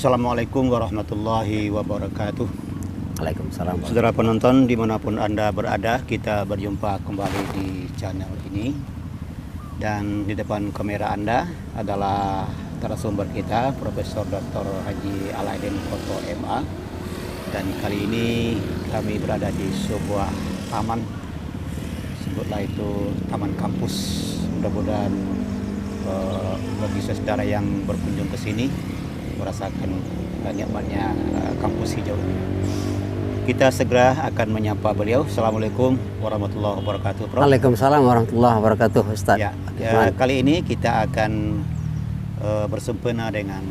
Assalamualaikum warahmatullahi wabarakatuh. Waalaikumsalam. Saudara penonton dimanapun Anda berada, kita berjumpa kembali di channel ini. Dan di depan kamera Anda adalah narasumber kita, Profesor Dr. Haji Alaidin Koto MA. Dan kali ini kami berada di sebuah taman, sebutlah itu taman kampus. Mudah-mudahan bagi saudara yang berkunjung ke sini merasakan nikmatnya kampus hijau. Kita segera akan menyapa beliau. Assalamualaikum warahmatullahi wabarakatuh, Prof. Waalaikumsalam warahmatullahi wabarakatuh, Ustaz. Kali ini kita akan bersempena dengan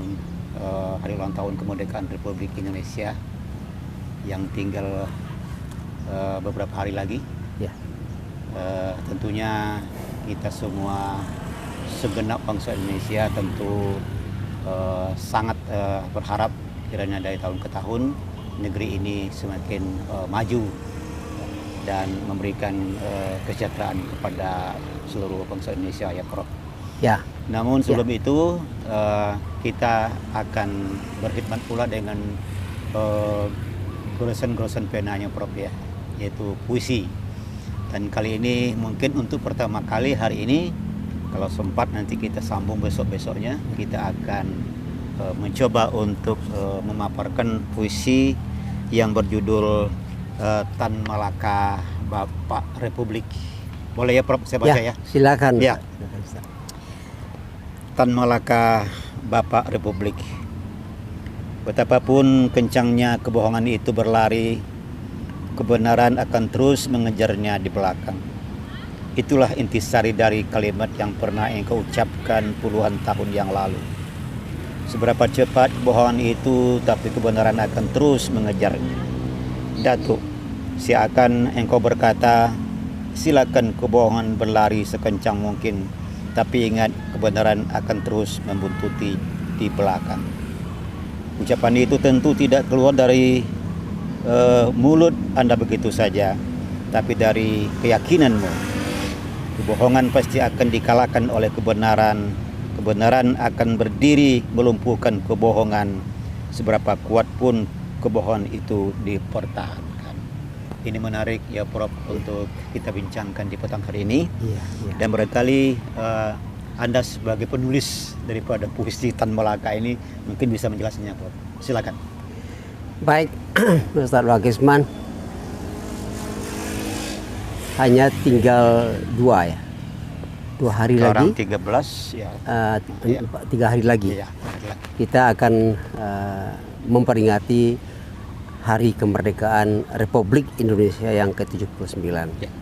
hari ulang tahun kemerdekaan Republik Indonesia yang tinggal beberapa hari lagi. Ya. Tentunya kita semua segenap bangsa Indonesia tentu sangat berharap kiranya dari tahun ke tahun negeri ini semakin maju dan memberikan kesejahteraan kepada seluruh bangsa Indonesia, ya, Prof. Ya. Namun sebelum itu kita akan berkhidmat pula dengan goresan-goresan penanya, Prof, ya, yaitu puisi. Dan kali ini mungkin untuk pertama kali hari ini, kalau sempat nanti kita sambung besok-besoknya, kita akan mencoba untuk memaparkan puisi yang berjudul Tan Malaka Bapak Republik. Boleh ya, Prof, saya baca ya? Silakan. Ya. Tan Malaka Bapak Republik. Betapapun kencangnya kebohongan itu berlari, kebenaran akan terus mengejarnya di belakang. Itulah intisari dari kalimat yang pernah engkau ucapkan puluhan tahun yang lalu. Seberapa cepat kebohongan itu, tapi kebenaran akan terus mengejarnya. Datuk, seakan engkau berkata, silakan kebohongan berlari sekencang mungkin, tapi ingat kebenaran akan terus membuntuti di belakang. Ucapan itu tentu tidak keluar dari mulut Anda begitu saja, tapi dari keyakinanmu. Kebohongan pasti akan dikalahkan oleh kebenaran. Kebenaran akan berdiri melumpuhkan kebohongan. Seberapa kuat pun kebohongan itu dipertahankan. Ini menarik ya, Prof, untuk kita bincangkan di petang hari ini. Dan barangkali Anda sebagai penulis daripada puisi Tan Malaka ini mungkin bisa menjelaskannya, Prof. Silakan. Baik, Ustaz Wagisman. Hanya tinggal 2 hari sekarang lagi. 13 ya. 3 hari lagi. Ya, kita akan memperingati Hari Kemerdekaan Republik Indonesia yang ke-79. Ya.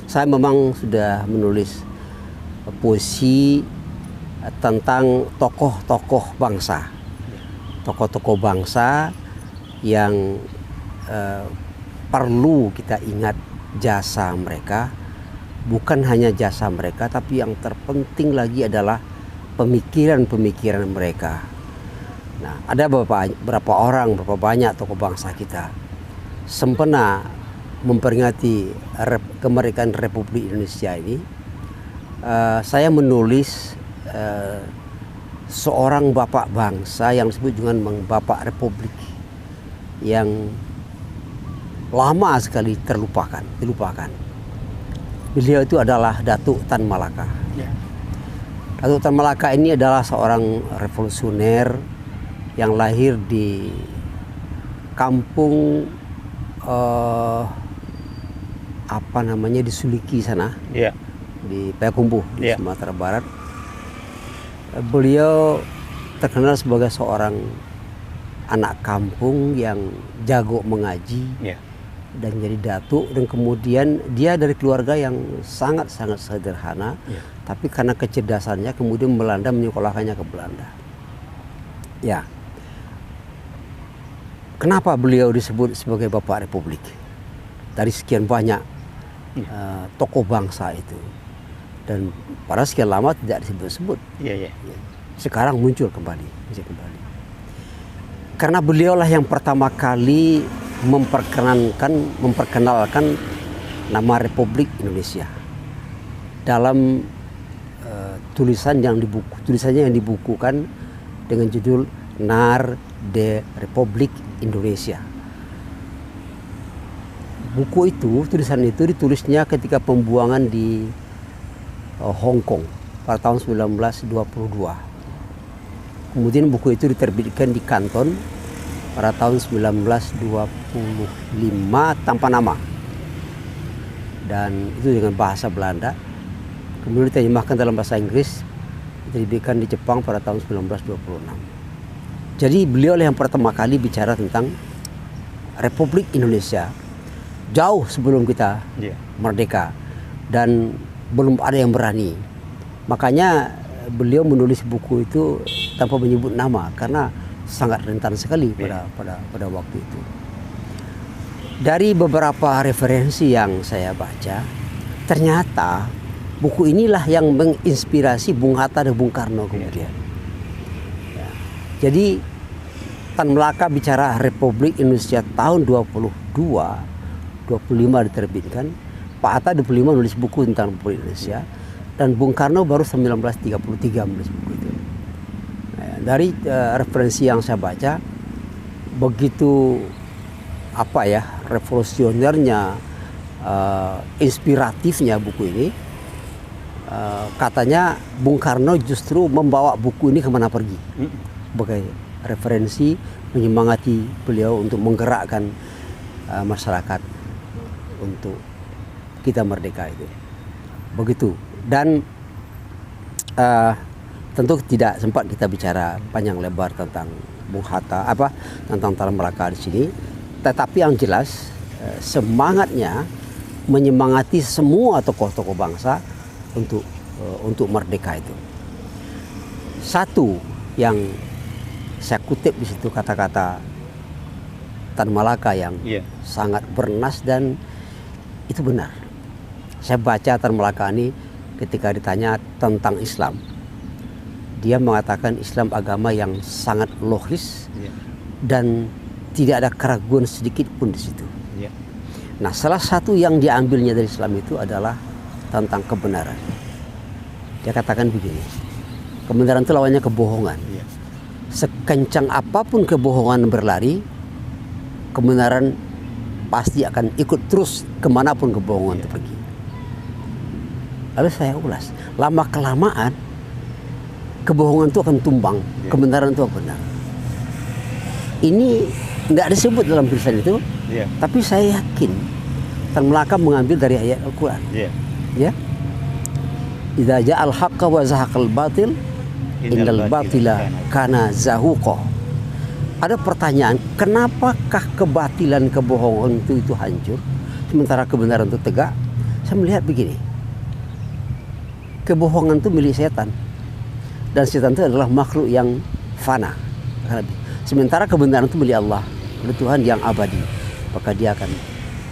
Saya memang sudah menulis puisi tentang tokoh-tokoh bangsa. Tokoh-tokoh bangsa yang perlu kita ingat jasa mereka. Bukan hanya jasa mereka, tapi yang terpenting lagi adalah pemikiran-pemikiran mereka. Nah, ada berapa banyak tokoh bangsa kita sempena memperingati kemerdekaan Republik Indonesia ini. Saya menulis seorang bapak bangsa yang disebut dengan Bapak Republik yang lama sekali dilupakan. Beliau itu adalah Datuk Tan Malaka. Ya. Datuk Tan Malaka ini adalah seorang revolusioner yang lahir di kampung di Suliki sana, Ya. di Payakumbuh, di Ya. Sumatera Barat. Beliau terkenal sebagai seorang anak kampung yang jago mengaji. Ya. Dan jadi datuk, dan kemudian dia dari keluarga yang sangat-sangat sederhana, tapi karena kecerdasannya kemudian Belanda menyekolahkannya ke Belanda. Ya, kenapa beliau disebut sebagai Bapak Republik? Dari sekian banyak tokoh bangsa itu, dan pada sekian lama tidak disebut-sebut. Sekarang muncul kembali. Karena beliaulah yang pertama kali memperkenalkan nama Republik Indonesia dalam tulisannya yang dibukukan dengan judul Nar de Republik Indonesia. Buku itu, tulisan itu ditulisnya ketika pembuangan di Hong Kong pada tahun 1922. Kemudian buku itu diterbitkan di Kanton pada tahun 1925 tanpa nama. Dan itu dengan bahasa Belanda. Kemudian diterjemahkan dalam bahasa Inggris, diterbitkan di Jepang pada tahun 1926. Jadi beliau yang pertama kali bicara tentang Republik Indonesia jauh sebelum kita merdeka, dan belum ada yang berani. Makanya beliau menulis buku itu tanpa menyebut nama karena sangat rentan sekali pada waktu itu. Dari beberapa referensi yang saya baca, ternyata buku inilah yang menginspirasi Bung Hatta dan Bung Karno kemudian. Ya. Jadi Tan Melaka bicara Republik Indonesia tahun 25 diterbitkan. Pak Hatta 25 nulis buku tentang Republik Indonesia, dan Bung Karno baru 1933 menulis buku itu. Nah, dari referensi yang saya baca, begitu revolusionernya, inspiratifnya buku ini. Katanya Bung Karno justru membawa buku ini kemana pergi sebagai referensi, menyemangati beliau untuk menggerakkan masyarakat untuk kita merdeka itu. Begitu. Dan tentu tidak sempat kita bicara panjang lebar tentang Bung Hatta, tentang Tan Melaka di sini. Tetapi yang jelas semangatnya menyemangati semua tokoh-tokoh bangsa untuk merdeka itu. Satu yang saya kutip di situ kata-kata Tan Malaka yang sangat bernas, dan itu benar. Saya baca Tan Malaka ini ketika ditanya tentang Islam, dia mengatakan Islam agama yang sangat logis dan tidak ada keraguan sedikit pun di situ. Nah, salah satu yang diambilnya dari Islam itu adalah tentang kebenaran. Dia katakan begini, kebenaran itu lawannya kebohongan. Sekencang apapun kebohongan berlari, kebenaran pasti akan ikut terus kemanapun kebohongan itu pergi. Lalu saya ulas, lama kelamaan kebohongan itu akan tumbang, kebenaran itu akan benar. Ini nggak disebut dalam tulisan itu, tapi saya yakin Tan Melaka mengambil dari ayat Al-Quran. Ya, idza ja'al haqqa wa zahaqal batil innal batila kana zahuqa. Ada pertanyaan, kenapakah kebatilan, kebohongan itu hancur sementara kebenaran itu tegak? Saya melihat begini, kebohongan itu milik setan, dan setan itu adalah makhluk yang fana. Sementara kebenaran itu milik Allah, milik Tuhan yang abadi, maka dia akan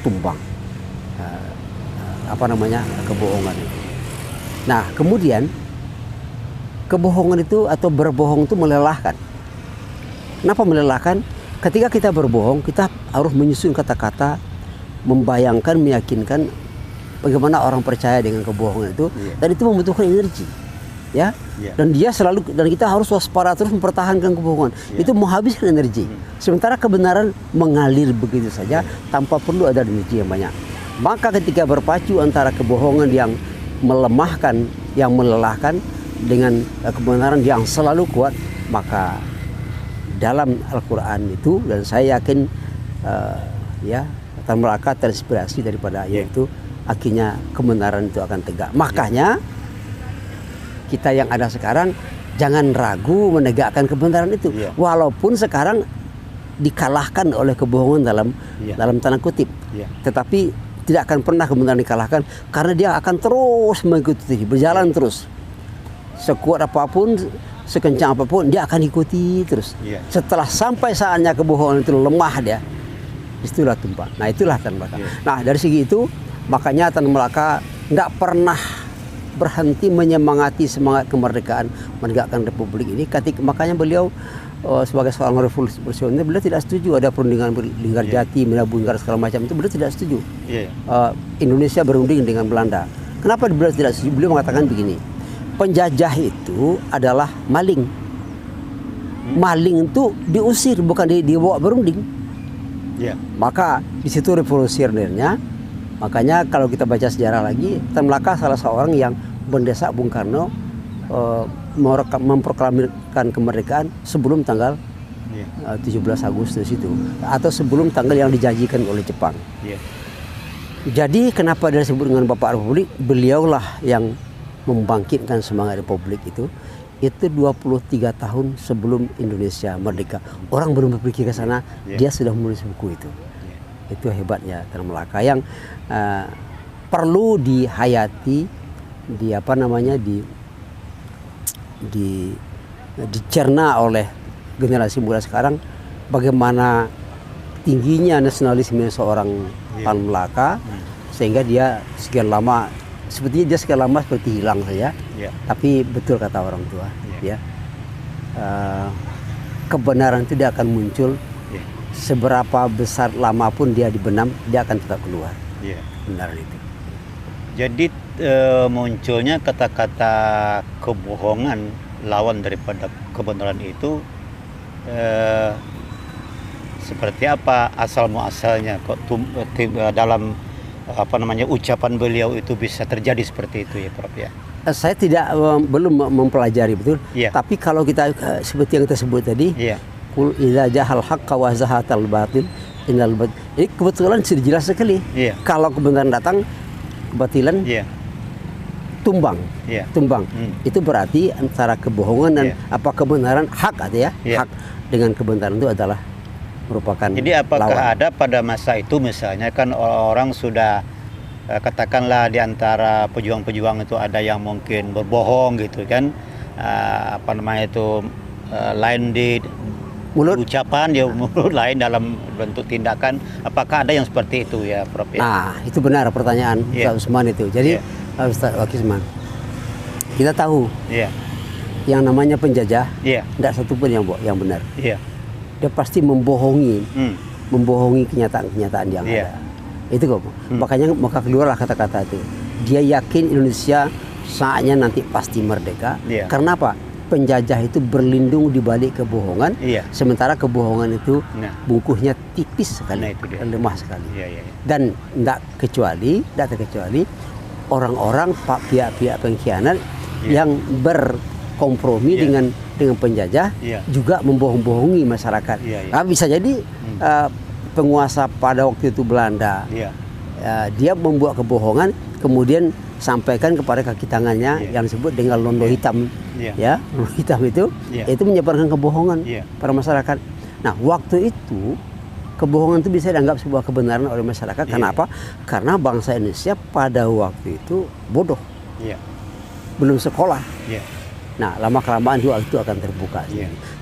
tumbang kebohongan itu. Nah, kemudian kebohongan itu atau berbohong itu melelahkan. Kenapa melelahkan? Ketika kita berbohong, kita harus menyusun kata-kata, membayangkan, meyakinkan bagaimana orang percaya dengan kebohongan itu, dan itu membutuhkan energi, Dan kita harus waspada terus mempertahankan kebohongan. Itu menghabiskan energi. Sementara kebenaran mengalir begitu saja tanpa perlu ada energi yang banyak. Maka ketika berpacu antara kebohongan yang melemahkan, yang melelahkan, dengan kebenaran yang selalu kuat, maka dalam Al-Quran itu, dan saya yakin Tan Melaka terinspirasi daripada ayat itu, akhirnya kebenaran itu akan tegak. Makanya kita yang ada sekarang jangan ragu menegakkan kebenaran itu, walaupun sekarang dikalahkan oleh kebohongan dalam tanda kutip, tetapi tidak akan pernah kebenaran dikalahkan, karena dia akan terus mengikuti, berjalan terus. Sekuat apapun, sekencang apapun, dia akan ikuti terus. Setelah sampai saatnya kebohongan itu lemah, dia itulah tumpah. Nah, itulah Tan Melaka. Nah, dari segi itu makanya Tan Melaka tidak pernah berhenti menyemangati semangat kemerdekaan, menegakkan republik ini. Makanya beliau sebagai seorang revolusioner, beliau tidak setuju ada perundingan Linggarjati, Linggar segala macam itu, beliau tidak setuju. Indonesia berunding dengan Belanda. Kenapa beliau tidak setuju? Beliau mengatakan begini, penjajah itu adalah maling. maling itu diusir, bukan dibawa berunding. Ya. Maka di situ revolusionernya. Makanya kalau kita baca sejarah lagi, Tan Malaka salah seorang yang mendesak Bung Karno memproklamirkan kemerdekaan sebelum tanggal 17 Agustus itu, atau sebelum tanggal yang dijanjikan oleh Jepang. Yeah. Jadi kenapa dia disebut dengan Bapak Republik? Beliaulah yang membangkitkan semangat Republik itu 23 tahun sebelum Indonesia merdeka. Orang belum berpikir ke sana, dia sudah menulis buku itu. Itu hebatnya Tan Malaka yang perlu dihayati, dicerna oleh generasi muda sekarang, bagaimana tingginya nasionalisme seorang Tan Malaka, sehingga dia sekian lama seperti hilang saja. Tapi betul kata orang tua, kebenaran itu dia akan muncul, seberapa besar lama pun dia dibenam, dia akan tetap keluar. Kebenaran itu. Jadi munculnya kata-kata kebohongan lawan daripada kebenaran itu seperti apa asal muasalnya kok dalam ucapan beliau itu bisa terjadi seperti itu ya Prof ya? Saya belum mempelajari betul, tapi kalau kita seperti yang kita sebut tadi, kul idza jahal haqqa wa zahatal batil innal batil. Ini kebetulan sudah jelas sekali. Kalau kebenaran datang, kebatilan tumbang. Tumbang. Itu berarti antara kebohongan dan kebenaran, hak hak dengan kebenaran itu adalah merupakan Jadi apakah lawan. ada pada masa itu misalnya kan orang sudah katakanlah di antara pejuang-pejuang itu ada yang mungkin berbohong gitu kan, lain di mulut ucapan, mulut lain dalam bentuk tindakan. Apakah ada yang seperti itu ya Prof? Nah, itu benar pertanyaan Ustaz Usman itu. Jadi Ustaz Usman, kita tahu yang namanya penjajah tidak satupun yang benar. Dia pasti membohongi kenyataan-kenyataan yang ada. Itu kok. Maka keluarlah kata-kata itu. Dia yakin Indonesia saatnya nanti pasti merdeka. Karena apa? Penjajah itu berlindung di balik kebohongan, sementara kebohongan itu bungkusnya tipis sekali, lemah sekali. Dan tidak terkecuali orang-orang pihak-pihak pengkhianat yang berkompromi dengan penjajah, juga membohong-bohongi masyarakat. Nah, bisa jadi penguasa pada waktu itu Belanda, dia membuat kebohongan, kemudian sampaikan kepada kaki tangannya yang disebut dengan londo hitam, londo hitam itu menyebarkan kebohongan pada masyarakat. Nah, waktu itu kebohongan itu bisa dianggap sebuah kebenaran oleh masyarakat. Kenapa? Karena bangsa Indonesia pada waktu itu bodoh, belum sekolah. Nah, lama-kelamaan juga itu akan terbuka.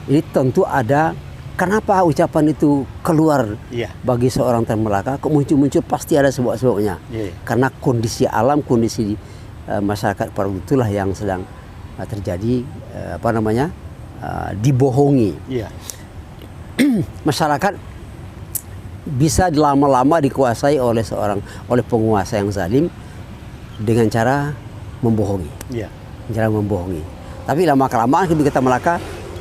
Jadi tentu ada, kenapa ucapan itu keluar bagi seorang Tan Malaka, kok muncul-muncul, pasti ada sebab-sebabnya. Karena kondisi alam, kondisi masyarakat pada waktu itulah yang sedang terjadi, dibohongi. Masyarakat bisa lama-lama dikuasai oleh penguasa yang zalim dengan cara membohongi. Cara membohongi. Tapi lama-kelamaan ketika Tan Malaka,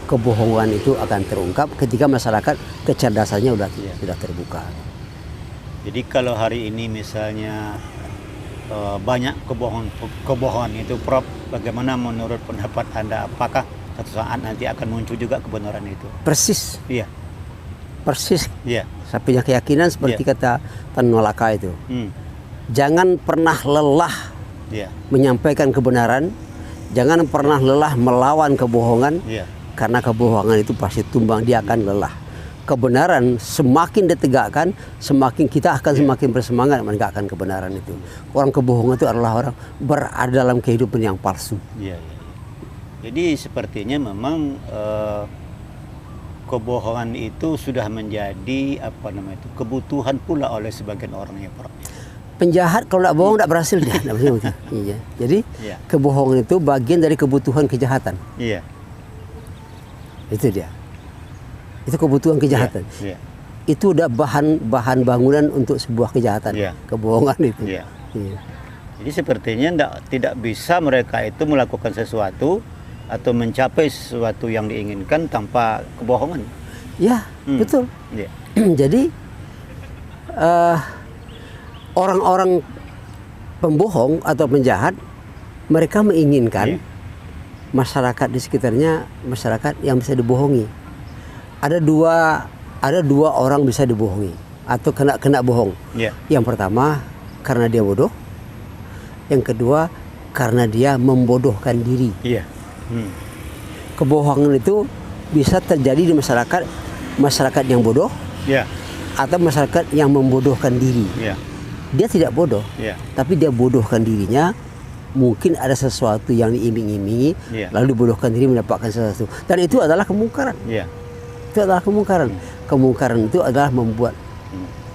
kebohongan itu akan terungkap ketika masyarakat kecerdasannya sudah terbuka. Jadi kalau hari ini misalnya banyak kebohongan itu Prof, bagaimana menurut pendapat Anda? Apakah suatu saat nanti akan muncul juga kebenaran itu? Persis. Persis. Saya punya keyakinan seperti kata Tan Malaka itu. Jangan pernah lelah menyampaikan kebenaran. Jangan pernah lelah melawan kebohongan, karena kebohongan itu pasti tumbang, dia akan lelah. Kebenaran semakin ditegakkan, semakin kita akan semakin bersemangat menegakkan kebenaran itu. Orang kebohongan itu adalah orang berada dalam kehidupan yang palsu. Jadi sepertinya memang kebohongan itu sudah menjadi kebutuhan pula oleh sebagian orang ya Prof. Penjahat kalau tidak bohong tidak berhasil dia. Jadi kebohongan itu bagian dari kebutuhan kejahatan. Itu dia. Itu kebutuhan kejahatan. Itu udah bahan bangunan untuk sebuah kejahatan. Kebohongan itu. Jadi sepertinya tidak bisa mereka itu melakukan sesuatu atau mencapai sesuatu yang diinginkan tanpa kebohongan. Ya, betul. Ya. Jadi orang-orang pembohong atau penjahat, mereka menginginkan masyarakat di sekitarnya masyarakat yang bisa dibohongi. Ada dua orang bisa dibohongi atau kena bohong. Yang pertama karena dia bodoh. Yang kedua karena dia membodohkan diri. Kebohongan itu bisa terjadi di masyarakat yang bodoh, atau masyarakat yang membodohkan diri. Dia tidak bodoh, tapi dia bodohkan dirinya. Mungkin ada sesuatu yang diiming-imingi, lalu dibodohkan diri mendapatkan sesuatu. Dan itu adalah kemungkaran. Itu adalah kemungkaran. Kemungkaran itu adalah membuat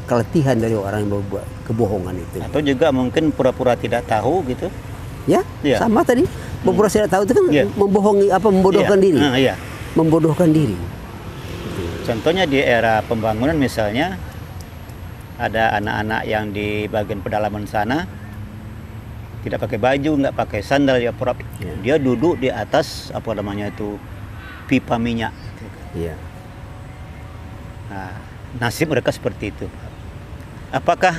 keletihan dari orang yang membuat kebohongan itu. Atau juga mungkin pura-pura tidak tahu gitu. Sama tadi. Pura-pura tidak tahu itu kan membohongi, membodohkan diri. Membodohkan diri. Contohnya di era pembangunan misalnya, ada anak-anak yang di bagian pedalaman sana tidak pakai baju, nggak pakai sandal, dia duduk di atas pipa minyak. Nah, nasib mereka seperti itu. Apakah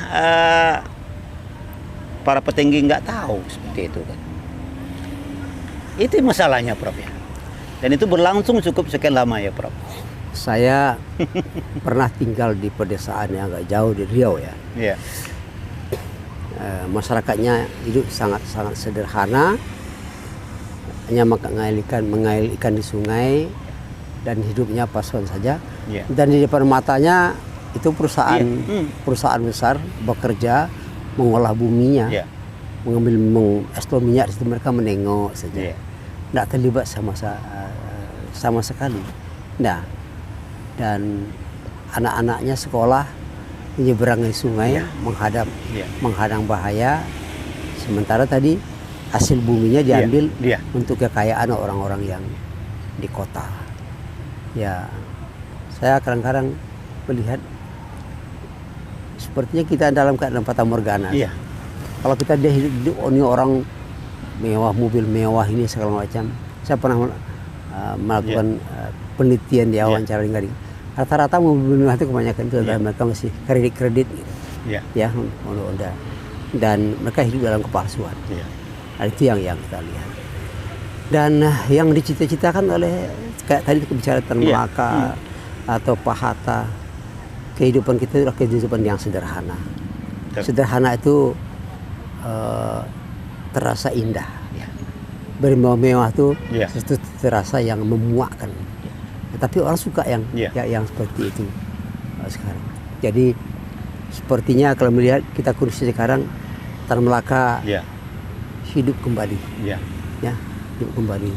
para petinggi nggak tahu seperti itu kan? Itu masalahnya, Prof. Ya. Dan itu berlangsung cukup sekian lama ya, Prof. Saya pernah tinggal di pedesaan yang agak jauh di Riau ya. Masyarakatnya hidup sangat sederhana, hanya mengail ikan di sungai dan hidupnya pas-pasan saja. Dan di depan matanya itu perusahaan besar bekerja mengolah buminya, mengeksplor minyak. Itu mereka menengok saja, tidak terlibat sama sekali. Nah, dan anak-anaknya sekolah menyeberangi sungai, menghadang bahaya. Sementara tadi hasil buminya diambil untuk kekayaan orang-orang yang di kota. Ya, saya kadang-kadang melihat sepertinya kita dalam keadaan fata morgana. Kalau kita hidup ini orang mewah, mobil mewah ini segala macam. Saya pernah melakukan penelitian di wawancara Gading. Rata-rata mobil mewah itu kebanyakan itu adalah mereka masih kredit gitu. Honda. Dan mereka hidup dalam kepalsuan. Nah, itu yang kita lihat. Dan yang dicita-citakan oleh kayak tadi bicara Tan Malaka atau Pak Hatta, kehidupan kita adalah kehidupan yang sederhana. Sederhana itu terasa indah. Bermewah-mewah itu terasa yang memuakkan. Tapi orang suka yang seperti itu sekarang. Jadi sepertinya kalau melihat kita kondisi sekarang, Tan Malaka hidup kembali. Hidup kembali.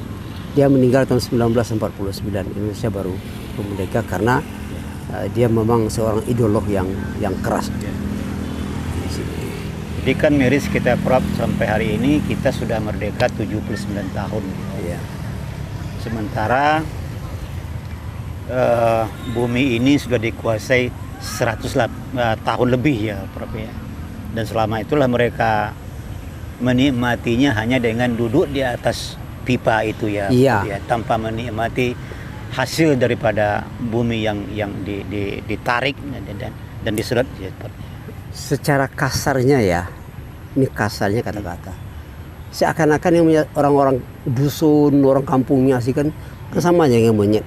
Dia meninggal tahun 1949. Indonesia baru merdeka karena dia memang seorang ideolog yang keras. Jadi kan miris kita, Prof, sampai hari ini kita sudah merdeka 79 tahun. Sementara bumi ini sudah dikuasai 100 tahun lebih ya, Prof. Ya. Dan selama itulah mereka menikmatinya hanya dengan duduk di atas pipa itu ya, tanpa menikmati hasil daripada bumi yang ditarik dan disedot. Secara kasarnya ini kasarnya kata-kata, seakan-akan yang orang-orang dusun, orang kampungnya sih kan sama aja yang monyet.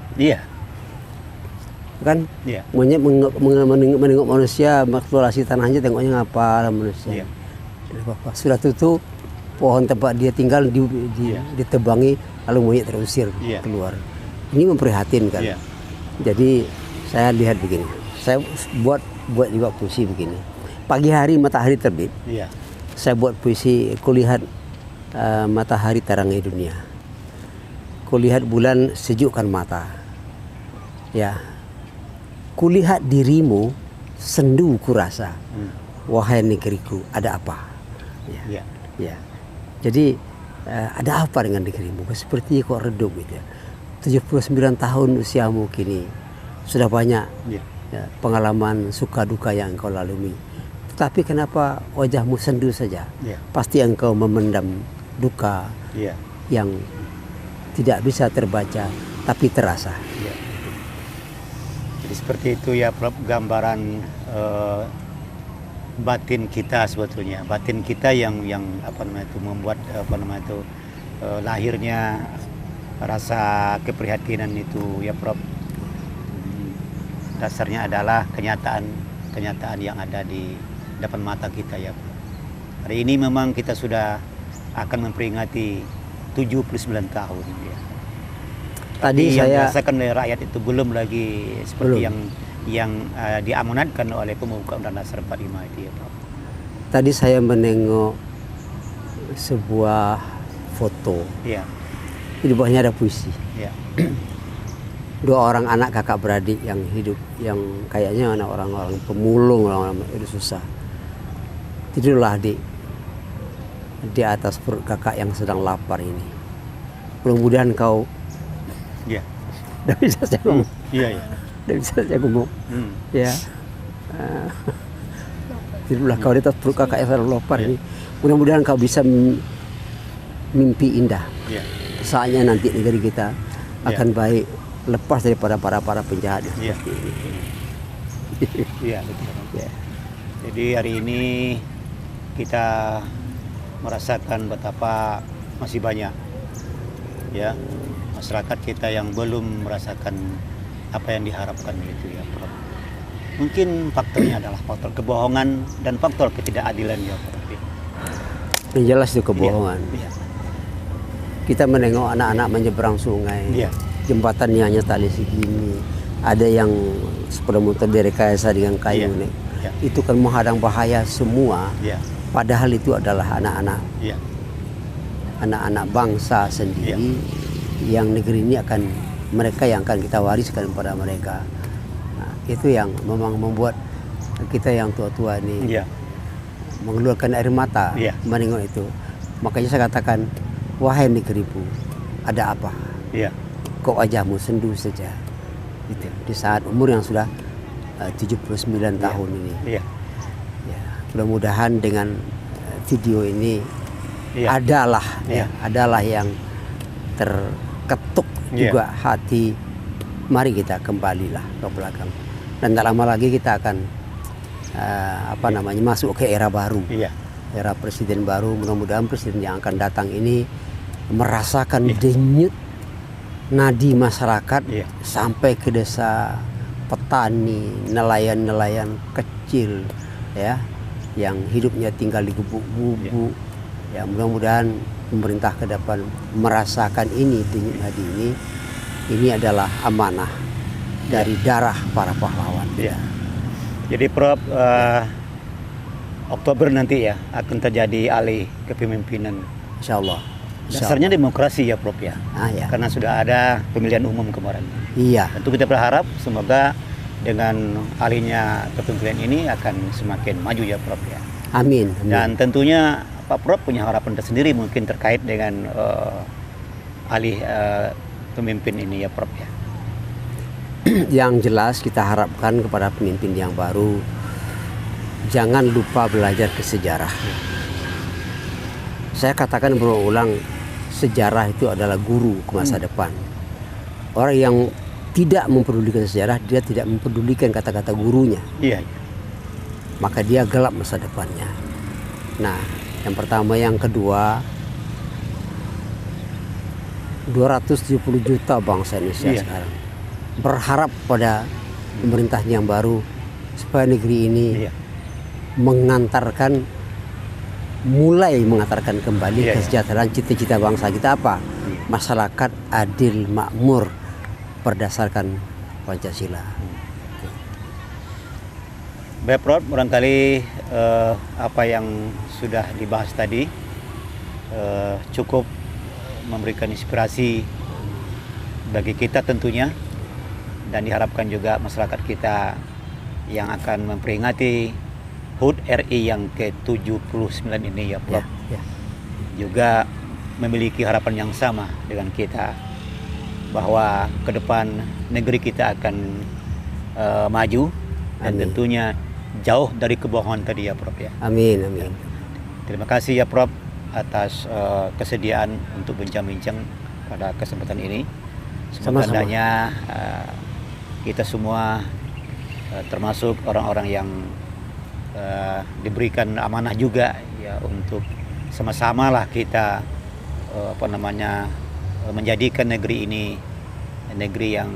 Kan monyet menengok manusia, mengeksplorasi tanahnya, tengoknya ngapa manusia. Sudah tutup pohon tempat dia tinggal ditebangi, lalu monyet terusir keluar. Ini memprihatinkan. Jadi saya lihat begini, saya buat juga puisi begini. Pagi hari matahari terbit, saya buat puisi. Kulihat matahari terangi dunia, kulihat bulan sejukkan mata. Kulihat dirimu sendu kurasa, wahai negeriku ada apa? Jadi ada apa dengan negerimu? Seperti kok redup gitu. 79 tahun usiamu kini, sudah banyak pengalaman suka duka yang engkau lalui. Tapi kenapa wajahmu sendu saja? Pasti engkau memendam duka yang tidak bisa terbaca tapi terasa. Ya. Jadi seperti itu ya Prof, gambaran batin kita sebetulnya, batin kita yang membuat lahirnya rasa keprihatinan itu ya Prof. Dasarnya adalah kenyataan yang ada di depan mata kita ya Prof. Hari ini memang kita sudah akan memperingati 79 tahun ya. Tadi yang saya dirasakan oleh rakyat itu belum lagi seperti yang diamanatkan oleh pemuka Undang-Undang Dasar 45 itu ya Prof. Tadi saya menengok sebuah foto. Ya. Di bawahnya ada puisi. Ya. Dua orang anak kakak beradik yang hidup, yang kayaknya anak orang-orang pemulung, orang-orang itu susah. Tidurlah di atas perut kakak yang sedang lapar ini. Mudah-mudahan kau tidak bisa saya ngomong. Iya. Tidak bisa saya ngomong. Ya. Tidurlah kau di atas perut kakak yang sedang lapar ini. Mudah-mudahan kau bisa mimpi indah. Saatnya nanti negeri kita akan baik, lepas daripada para penjahat seperti ini. Iya, betul. Ya. Jadi hari ini kita merasakan betapa masih banyak ya masyarakat kita yang belum merasakan apa yang diharapkan itu ya Prof. Mungkin faktornya adalah faktor kebohongan dan faktor ketidakadilan ya Prof. Yang jelas itu kebohongan. Ya. Kita menengok anak-anak menyeberang sungai, jembatannya hanya tali segini, ada yang sepeda motor direkayasa dengan kayu nih. Itu kan menghadang bahaya semua. Padahal itu adalah anak-anak, anak-anak bangsa sendiri yang negeri ini mereka yang akan kita wariskan kepada mereka. Nah, itu yang memang membuat kita yang tua-tua ini mengeluarkan air mata menengok itu. Makanya saya katakan, wahai negeriku, ada apa? Kok wajahmu sendu saja? Gitu. Di saat umur yang sudah 79 tahun ini. Ya, mudah-mudahan dengan video ini adalah yang terketuk juga hati. Mari kita kembalilah ke belakang. Dan tak lama lagi kita akan masuk ke era baru. Era presiden baru. Mudah-mudahan presiden yang akan datang ini merasakan denyut nadi masyarakat sampai ke desa petani, nelayan-nelayan kecil ya yang hidupnya tinggal di gubuk-gubuk. Ya, mudah-mudahan pemerintah ke depan merasakan ini denyut nadi ini adalah amanah dari darah para pahlawan. Jadi Prof, Oktober nanti ya akan terjadi alih kepemimpinan. Insyaallah. Dasarnya demokrasi ya Prof ya. Karena sudah ada pemilihan umum kemarin. Tentu kita berharap semoga dengan alihnya kepemimpinan ini akan semakin maju ya Prof ya. Amin. Dan tentunya Pak Prof punya harapan tersendiri mungkin terkait dengan alih pemimpin ini ya Prof ya. Yang jelas kita harapkan kepada pemimpin yang baru, jangan lupa belajar ke sejarah. Saya katakan berulang, sejarah itu adalah guru ke masa depan. Orang yang tidak mempedulikan sejarah, dia tidak mempedulikan kata-kata gurunya. Maka dia gelap masa depannya. Nah, yang pertama, yang kedua, 270 juta bangsa Indonesia sekarang berharap pada pemerintah yang baru supaya negeri ini mulai mengantarkan kembali kesejahteraan. Cita-cita bangsa kita apa? Masyarakat adil makmur berdasarkan Pancasila. Baik Prof, barangkali apa yang sudah dibahas tadi cukup memberikan inspirasi bagi kita tentunya, dan diharapkan juga masyarakat kita yang akan memperingati HUT RI yang ke-79 ini ya Prof, juga memiliki harapan yang sama dengan kita bahwa ke depan negeri kita akan maju dan tentunya jauh dari kebohongan tadi ya Prof ya. Amin. Terima kasih ya Prof atas kesediaan untuk bincang-bincang pada kesempatan ini. Semoga Sama-sama. hendaknya kita semua termasuk orang-orang yang diberikan amanah juga ya untuk sama-sama lah kita menjadikan negeri ini negeri yang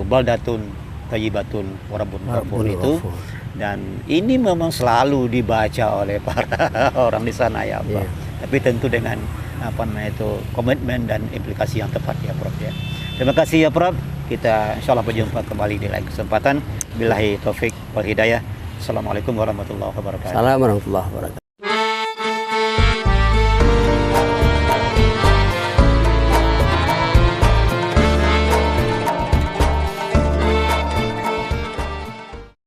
baldatun thayyibatun warabun ghafur itu. Dan ini memang selalu dibaca oleh para orang di sana ya Prof. Tapi tentu dengan komitmen dan implikasi yang tepat ya Prof ya. Terima kasih ya Prof. Kita insyaallah berjumpa kembali di lain kesempatan. Billahi taufik wal hidayah. Assalamualaikum warahmatullahi wabarakatuh. Assalamualaikum warahmatullahi wabarakatuh.